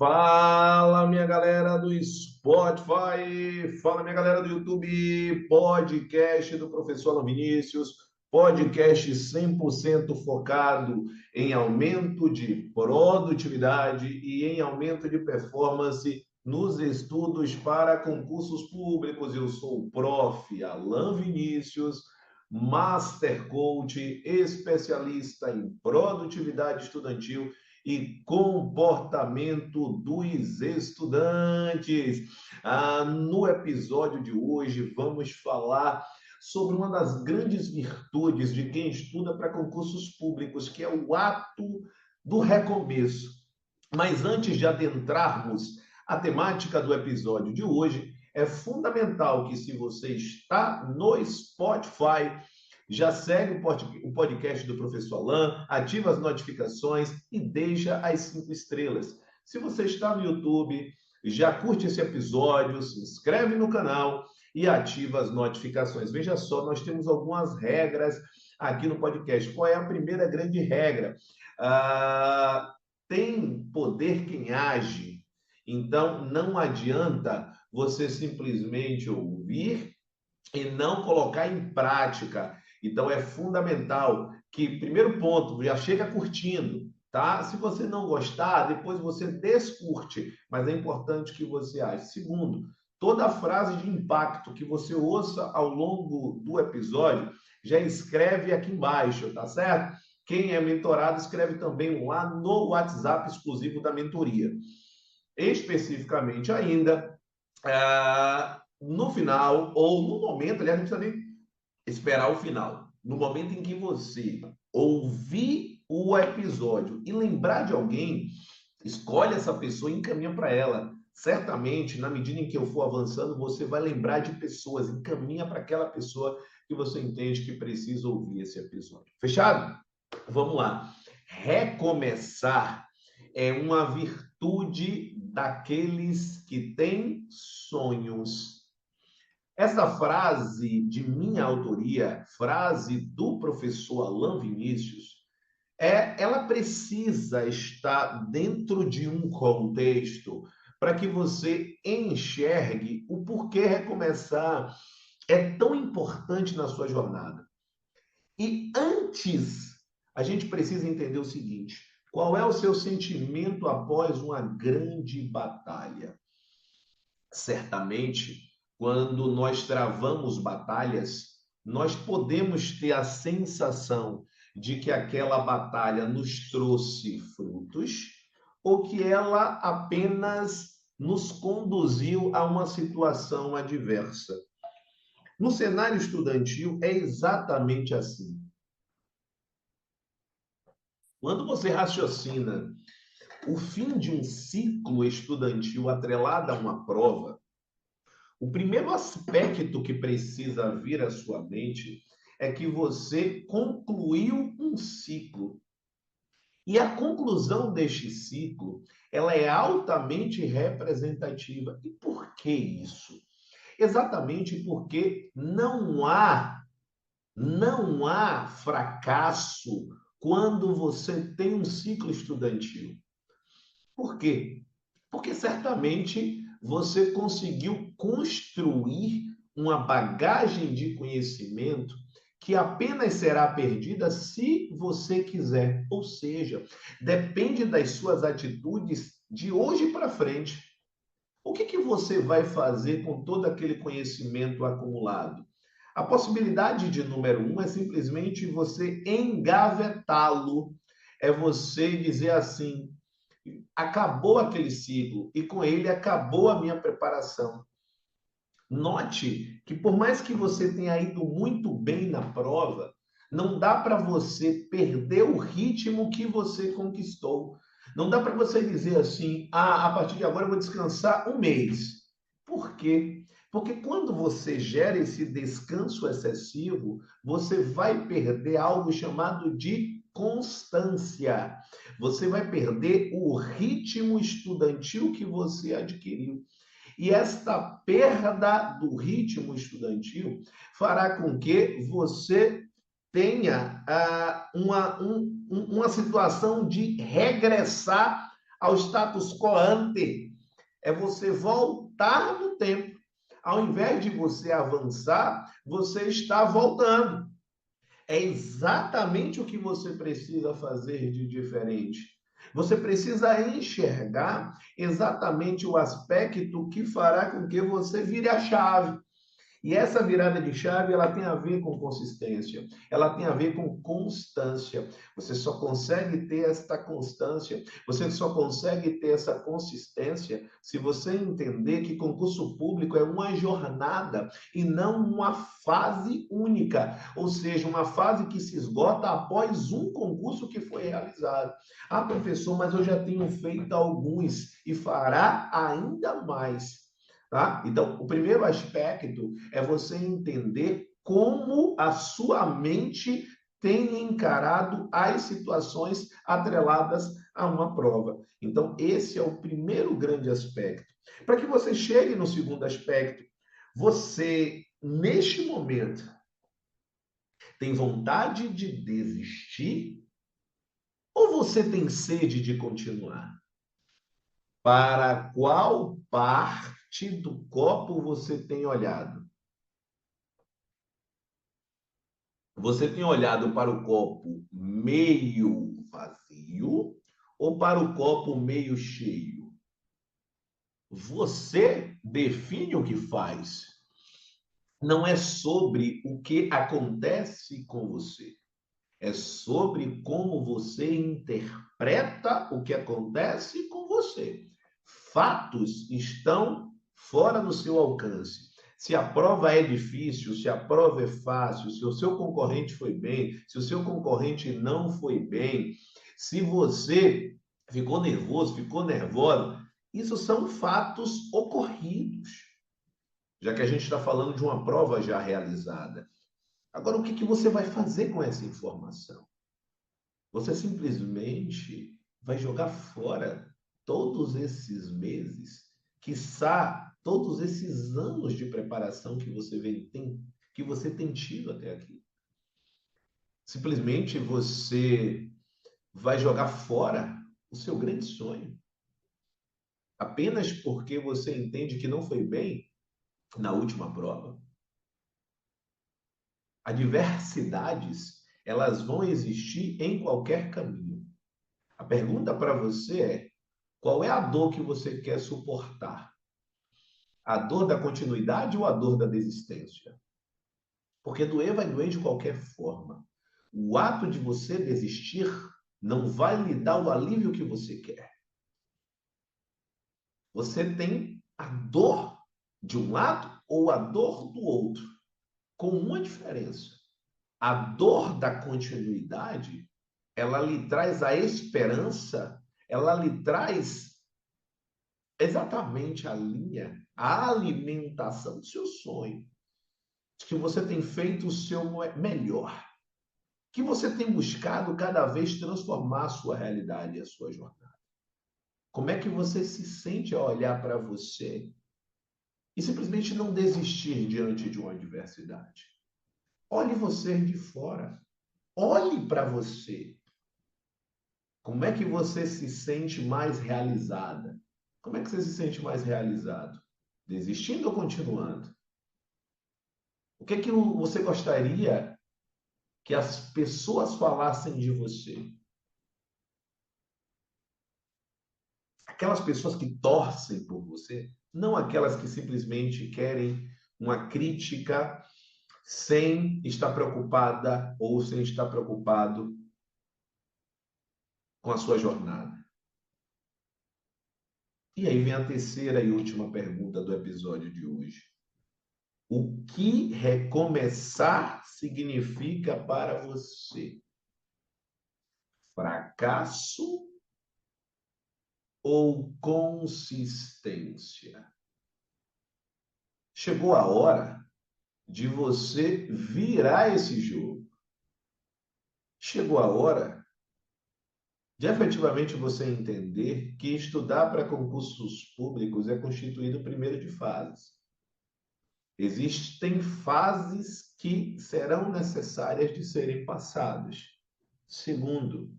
Fala, minha galera do Spotify, fala, minha galera do YouTube, podcast do professor Alan Vinícius, podcast 100% focado em aumento de produtividade e em aumento de performance nos estudos para concursos públicos. Eu sou o prof. Alan Vinícius, Master Coach, especialista em produtividade estudantil e comportamento dos estudantes. No episódio de hoje, vamos falar sobre uma das grandes virtudes de quem estuda para concursos públicos, que é o ato do recomeço. Mas antes de adentrarmos a temática do episódio de hoje, é fundamental que, se você está no Spotify, já segue o podcast do professor Alan, ativa as notificações e deixa as 5 estrelas. Se você está no YouTube, já curte esse episódio, se inscreve no canal e ativa as notificações. Veja só, nós temos algumas regras aqui no podcast. Qual é a primeira grande regra? Tem poder quem age. Então, não adianta você simplesmente ouvir e não colocar em prática. Então, é fundamental que, primeiro ponto, já chega curtindo, tá? Se você não gostar, depois você descurte, mas é importante que você ache. Segundo, toda frase de impacto que você ouça ao longo do episódio, já escreve aqui embaixo, tá certo? Quem é mentorado, escreve também lá no WhatsApp exclusivo da mentoria. Especificamente ainda, no final, ou no momento, aliás, não precisa nem esperar o final. No momento em que você ouvir o episódio e lembrar de alguém, escolhe essa pessoa e encaminha para ela. Certamente, na medida em que eu for avançando, você vai lembrar de pessoas, encaminha para aquela pessoa que você entende que precisa ouvir esse episódio. Fechado? Vamos lá. Recomeçar é uma virtude daqueles que têm sonhos. Essa frase de minha autoria, frase do professor Alan Vinícius, ela precisa estar dentro de um contexto para que você enxergue o porquê recomeçar é tão importante na sua jornada. E antes, a gente precisa entender o seguinte: qual é o seu sentimento após uma grande batalha? Certamente, quando nós travamos batalhas, nós podemos ter a sensação de que aquela batalha nos trouxe frutos ou que ela apenas nos conduziu a uma situação adversa. No cenário estudantil, é exatamente assim. Quando você raciocina o fim de um ciclo estudantil atrelado a uma prova, o primeiro aspecto que precisa vir à sua mente é que você concluiu um ciclo. E a conclusão deste ciclo, ela é altamente representativa. E por que isso? Exatamente porque não há fracasso quando você tem um ciclo estudantil. Por quê? Porque certamente você conseguiu construir uma bagagem de conhecimento que apenas será perdida se você quiser. Ou seja, depende das suas atitudes de hoje para frente. O que você vai fazer com todo aquele conhecimento acumulado? A possibilidade de número um é simplesmente você engavetá-lo. É você dizer assim: acabou aquele ciclo e com ele acabou a minha preparação. Note que por mais que você tenha ido muito bem na prova, não dá para você perder o ritmo que você conquistou. Não dá para você dizer assim: a partir de agora eu vou descansar um mês. Por quê? Porque quando você gera esse descanso excessivo, você vai perder algo chamado de constância. Você vai perder o ritmo estudantil que você adquiriu. E esta perda do ritmo estudantil fará com que você tenha uma situação de regressar ao status quo ante. É você voltar no tempo. Ao invés de você avançar, você está voltando. É exatamente o que você precisa fazer de diferente. Você precisa enxergar exatamente o aspecto que fará com que você vire a chave. E essa virada de chave, ela tem a ver com consistência, ela tem a ver com constância. Você só consegue ter esta constância, você só consegue ter essa consistência se você entender que concurso público é uma jornada e não uma fase única, ou seja, uma fase que se esgota após um concurso que foi realizado. Ah, professor, mas eu já tenho feito alguns e fará ainda mais. Tá? Então, o primeiro aspecto é você entender como a sua mente tem encarado as situações atreladas a uma prova. Então, esse é o primeiro grande aspecto. Para que você chegue no segundo aspecto, você, neste momento, tem vontade de desistir ou você tem sede de continuar? Para qual parte do copo você tem olhado? Você tem olhado para o copo meio vazio ou para o copo meio cheio? Você define o que faz. Não é sobre o que acontece com você. É sobre como você interpreta o que acontece com você. Fatos estão fora do seu alcance. Se a prova é difícil, se a prova é fácil, se o seu concorrente foi bem, se o seu concorrente não foi bem, se você ficou nervoso, ficou nervosa, isso são fatos ocorridos, já que a gente está falando de uma prova já realizada. Agora, o que que você vai fazer com essa informação? Você simplesmente vai jogar fora todos esses meses, quiçá todos esses anos de preparação que você tem tido até aqui. Simplesmente você vai jogar fora o seu grande sonho, apenas porque você entende que não foi bem na última prova. Adversidades, elas vão existir em qualquer caminho. A pergunta para você é: qual é a dor que você quer suportar? A dor da continuidade ou a dor da desistência? Porque doer vai doer de qualquer forma. O ato de você desistir não vai lhe dar o alívio que você quer. Você tem a dor de um lado ou a dor do outro, com uma diferença. A dor da continuidade, ela lhe traz a esperança, ela lhe traz exatamente a linha, a alimentação do seu sonho, de que você tem feito o seu melhor, que você tem buscado cada vez transformar a sua realidade e a sua jornada. Como é que você se sente ao olhar para você e simplesmente não desistir diante de uma adversidade? Olhe você de fora. Olhe para você. Como é que você se sente mais realizada? Como é que você se sente mais realizado? Desistindo ou continuando? O que é que você gostaria que as pessoas falassem de você? Aquelas pessoas que torcem por você, não aquelas que simplesmente querem uma crítica sem estar preocupada ou sem estar preocupado com a sua jornada. E aí vem a terceira e última pergunta do episódio de hoje. O que recomeçar significa para você? Fracasso ou consistência? Chegou a hora de você virar esse jogo. Chegou a hora de efetivamente você entender que estudar para concursos públicos é constituído primeiro de fases. Existem fases que serão necessárias de serem passadas. Segundo,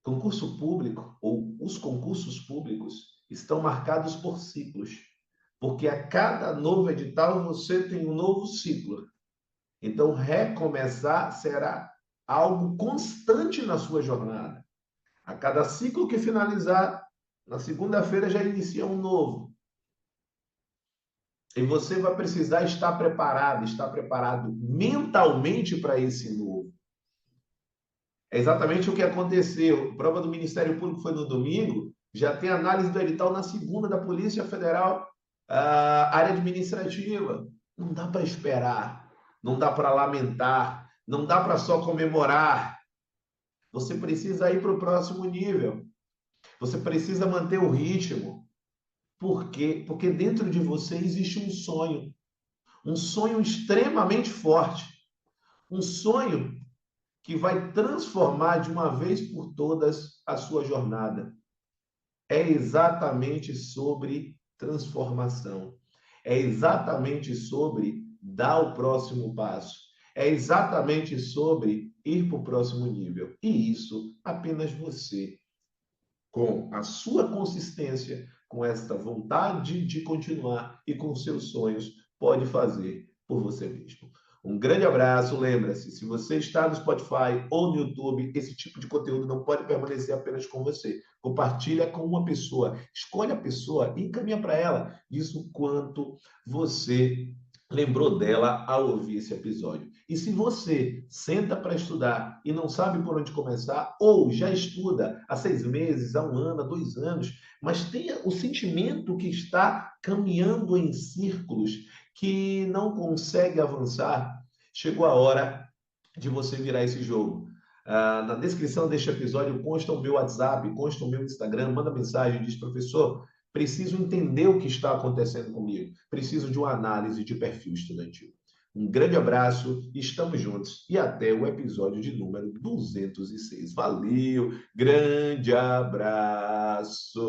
Concurso público ou os concursos públicos estão marcados por ciclos, porque a cada novo edital você tem um novo ciclo. Então, recomeçar será algo constante na sua jornada. A cada ciclo que finalizar, na segunda-feira já inicia um novo. E você vai precisar estar preparado mentalmente para esse novo. É exatamente o que aconteceu. A prova do Ministério Público foi no domingo, já tem análise do edital na segunda da Polícia Federal, área administrativa. Não dá para esperar, não dá para lamentar, não dá para só comemorar. Você precisa ir para o próximo nível. Você precisa manter o ritmo. Por quê? Porque dentro de você existe um sonho extremamente forte, um sonho que vai transformar de uma vez por todas a sua jornada. É exatamente sobre transformação. É exatamente sobre dar o próximo passo. É exatamente sobre ir para o próximo nível. E isso apenas você, com a sua consistência, com esta vontade de continuar e com seus sonhos, pode fazer por você mesmo. Um grande abraço, lembra-se, se você está no Spotify ou no YouTube, esse tipo de conteúdo não pode permanecer apenas com você. Compartilha com uma pessoa, escolhe a pessoa e encaminha para ela. Diz o quanto você lembrou dela ao ouvir esse episódio. E se você senta para estudar e não sabe por onde começar, ou já estuda há 6 meses, há um ano, há 2 anos, mas tenha o sentimento que está caminhando em círculos, que não consegue avançar, chegou a hora de você virar esse jogo. Na descrição deste episódio consta o meu WhatsApp, consta o meu Instagram, manda mensagem, diz, professor, preciso entender o que está acontecendo comigo, preciso de uma análise de perfil estudantil. Um grande abraço, estamos juntos e até o episódio de número 206. Valeu, grande abraço!